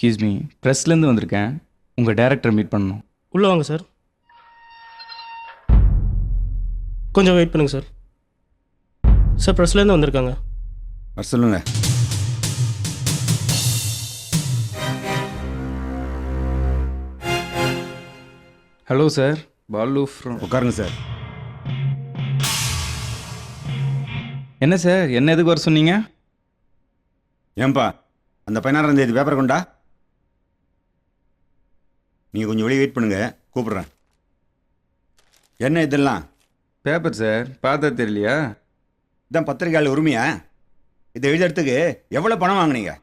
Excuse me, ப்ரெஸ்லேருந்து வந்திருக்கேன். உங்கள் டைரக்டரை meet பண்ணணும். உள்ளே வாங்க சார். கொஞ்சம் வெயிட் பண்ணுங்கள் சார். சார் ப்ரெஸ்லேருந்து வந்திருக்காங்க. சொல்லுங்க. Hello sir, Balu from. உட்காருங்க சார். என்ன சார், என்ன எதுக்கு வர சொன்னீங்க? ஏன்பா அந்த 16ஆம் பேப்பர் கொண்டா. நீங்கள் கொஞ்சம் வெளியே வெயிட் பண்ணுங்க, கூப்பிட்றேன். என்ன இதெல்லாம்? பேப்பர் சார், பார்த்தா தெரியலையா? இதான் பத்திரிகையாளர் உரிமையா? இதை எழுதுறதுக்கு எவ்வளோ பணம் வாங்கினீங்க?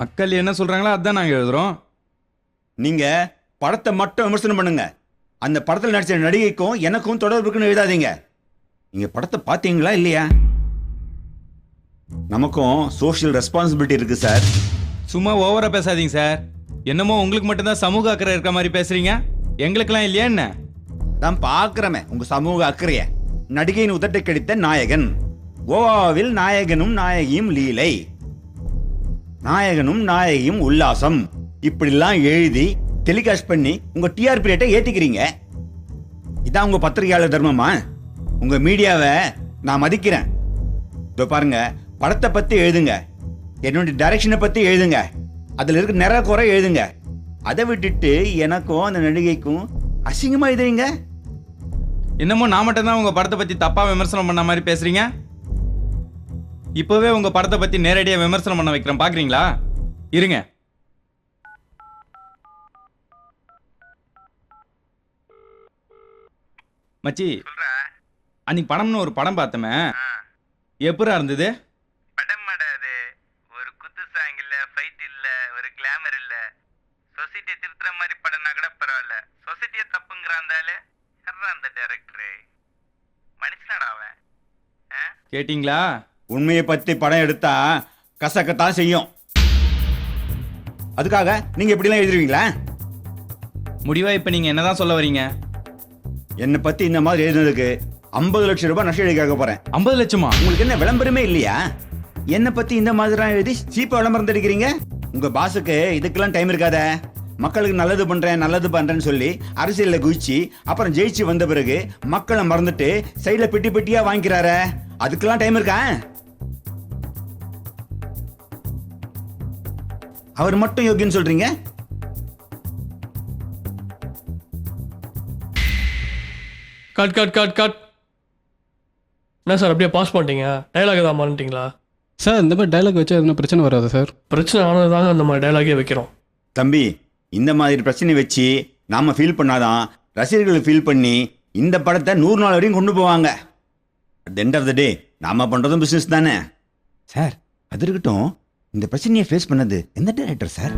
மக்கள் என்ன சொல்கிறாங்களோ அதுதான் நாங்கள் எழுதுகிறோம். நீங்கள் படத்தை மட்டும் விமர்சனம் பண்ணுங்க. அந்த படத்தில் நடிச்ச நடிகைக்கும் எனக்கும் தொடர்பு இருக்குன்னு எழுதாதீங்க. நீங்கள் படத்தை பார்த்தீங்களா இல்லையா? நமக்கும் சோஷியல் ரெஸ்பான்சிபிலிட்டி இருக்கு சார். சும்மா ஓவராக பேசாதீங்க சார். என்னமோ உங்களுக்கு மட்டும்தான் சமூக அக்கறை இருக்க மாதிரி பேசுகிறீங்க, எங்களுக்கெல்லாம் இல்லையா என்ன? தான் பார்க்குறமே உங்கள் சமூக அக்கறைய. நடிகையின் உதட்டை கடித்த நாயகன், கோவாவில் நாயகனும் நாயகியும் லீலை, நாயகனும் நாயகியும் உல்லாசம், இப்படிலாம் எழுதி டெலிகாஸ்ட் பண்ணி உங்க டிஆர்பி ரேட்டை ஏத்திக்கிறீங்க. இதான் உங்க பத்திரிகையாளர் தர்மமா? உங்க மீடியாவை நான் மதிக்கிறேன். இதோ பாருங்க, படத்தை பத்தி எழுதுங்க, என்னுடைய டைரக்ஷனை பத்தி எழுதுங்க, அதுல இருக்க நிறைய குறை எழுதுங்க. அதை விட்டுட்டு எனக்கும் அந்த நடிகைக்கும் அசிங்கமா எழுதுறீங்க. என்னமோ நான் மட்டும்தான் உங்கள் படத்தை பற்றி தப்பாக விமர்சனம் பண்ண மாதிரி பேசுகிறீங்க. இப்போவே உங்கள் படத்தை பற்றி நேரடியாக விமர்சனம் பண்ண வைக்கிறேன், பார்க்குறீங்களா? இருங்க. மச்சி, அன்னைக்கு படம்னு ஒரு படம் பார்த்தமே, எப்பரா இருந்தது? படம் அது ஒரு குத்து சாங் இல்ல, ஃபைட் இல்ல, ஒரு கிளாமர் இல்ல. சொசைட்டியை திருத்துற மாதிரி படம்னா கூட பரவாயில்ல, சொசைட்டியை தப்புங்கிறாந்தாலே அந்த டைரக்டர் மனுஷனடா அவன். கேட்டிங்களா? உண்மையை பத்தி படம் எடுத்தா கசக்கத்தான் செய்யும். அதுக்காக நீங்க எப்படிலாம் எழுதுவீங்களா? முடிவா இப்போ நீங்கள் என்னதான் சொல்ல வரீங்க? என்னை பத்தி இந்த மாதிரி எழுதுனதுக்கு 50 லட்சம் ரூபாய் நஷ்டம் கேட்க போறேன். 50 லட்சமா? உங்களுக்கு என்ன விளம்பரமே இல்லையா? என்னை பத்தி இந்த மாதிரி எழுதி சீப்பா விளம்பரம் தெரிவிக்கிறீங்க. உங்க பாஸுக்கு இதுக்கெல்லாம் டைம் இருக்காத. மக்களுக்கு நல்லது பண்றேன்னு சொல்லி அரசியல்ல குதிச்சு அப்புறம் ஜெயிச்சு வந்த பிறகு மக்களை மறந்துட்டு சைட்ல பெட்டி பெட்டியா வாங்கிக்கிறாரு. அதுக்கெல்லாம் டைம் இருக்கா? அவர் மட்டும் யோகியன்னு சொல்றீங்க. Cut cut cut cut. என்ன சார் அப்படியே பாஸ் பண்ணிட்டீங்க? டைலாக் தான் மாறிட்டீங்களா சார்? இந்த மாதிரி டைலாக் வச்சு எதுனா பிரச்சனை வராது சார்? பிரச்சனை ஆனது தாங்க அந்த மாதிரி டைலாகே வைக்கிறோம். தம்பி, இந்த மாதிரி பிரச்சனை வச்சு நாம ஃபீல் பண்ணாதான் ரசிகர்கள் ஃபீல் பண்ணி இந்த படத்தை 100 நாள் வரையும் கொண்டு போவாங்க. அட் எண்ட் ஆஃப் த டே நாம பண்றதும் பிசினஸ் தானே சார். அது இருக்கட்டும், இந்த பிரச்சனையை ஃபேஸ் பண்ணது எந்த டைரக்டர் சார்?